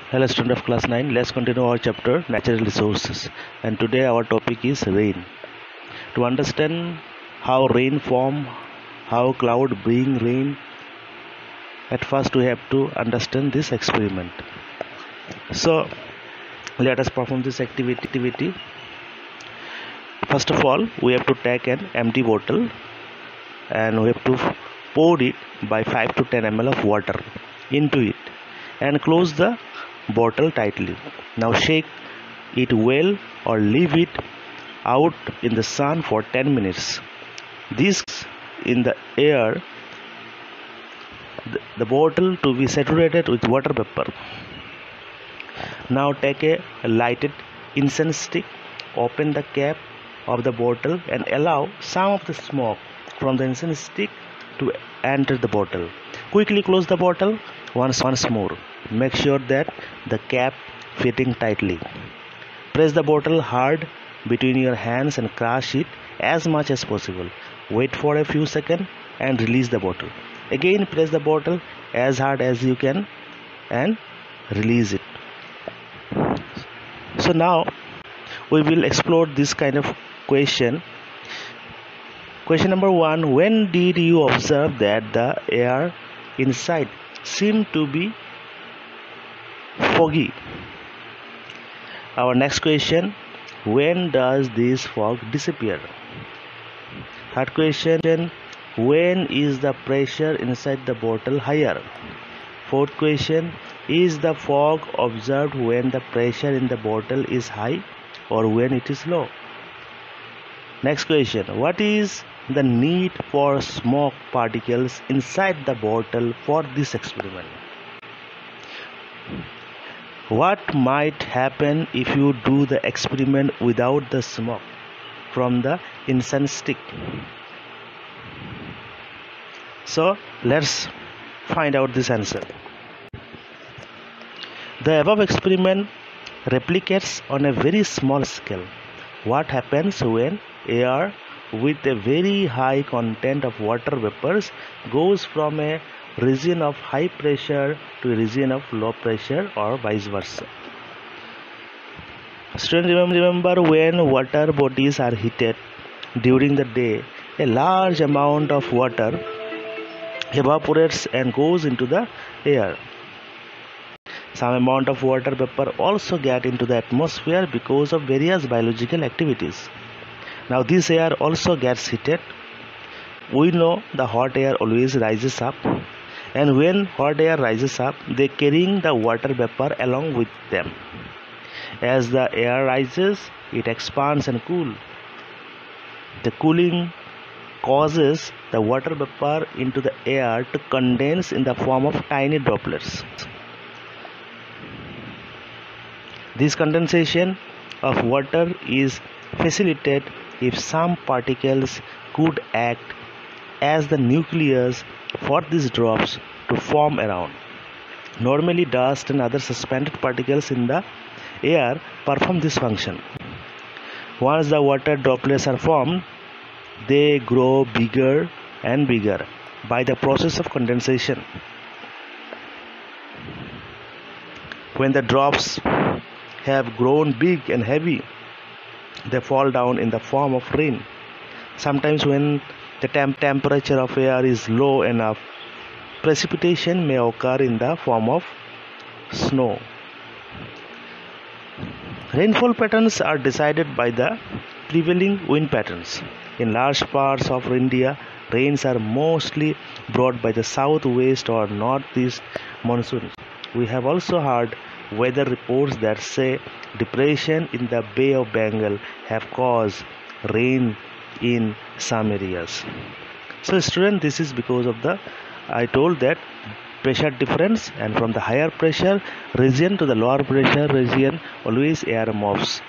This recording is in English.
Hello student of class 9, let's continue our chapter natural resources, and today our topic is rain. To understand how rain form, how cloud bring rain, at first we have to understand this experiment. So let us perform this activity. First of all, we have to take an empty bottle and we have to pour it by 5 to 10 ml of water into it and close the bottle tightly. Now shake it well or leave it out in the sun for 10 minutes. This in the air the bottle to be saturated with water vapor. Now take a lighted incense stick, open the cap of the bottle and allow some of the smoke from the incense stick to enter the bottle. Quickly close the bottle once more. Make sure that the cap fitting tightly. Press the bottle hard between your hands and crush it as much as possible. Wait for a few seconds and release the bottle. Again press the bottle as hard as you can and release it. So now we will explore this kind of question. Question number 1. When did you observe that the air inside seemed to be foggy? Our next question. When does this fog disappear? Third question. When is the pressure inside the bottle higher? Fourth question. Is the fog observed when the pressure in the bottle is high or when it is low? Next question. What is the need for smoke particles inside the bottle for this experiment? What might happen if you do the experiment without the smoke from the incense stick? So let's find out this answer. The above experiment replicates on a very small scale what happens when air with a very high content of water vapors goes from a region of high pressure to a region of low pressure or vice versa. Students, remember when water bodies are heated during the day, a large amount of water evaporates and goes into the air. Some amount of water vapor also get into the atmosphere because of various biological activities. Now this air also gets heated. We know the hot air always rises up, and when hot air rises up, they carrying the water vapor along with them. As the air rises, it expands and cools. The cooling causes the water vapor into the air to condense in the form of tiny droplets. This condensation of water is facilitated if some particles could act as the nucleus for these drops to form around. Normally dust and other suspended particles in the air perform this function. Once the water droplets are formed, they grow bigger and bigger by the process of condensation. When the drops have grown big and heavy, they fall down in the form of rain. Sometimes when the temperature of air is low enough, precipitation may occur in the form of snow. Rainfall patterns are decided by the prevailing wind patterns. In large parts of India, rains are mostly brought by the southwest or northeast monsoons. We have also heard weather reports that say depression in the Bay of Bengal have caused rain in some areas. So student, this is because of I told that pressure difference, and from the higher pressure region to the lower pressure region always air moves.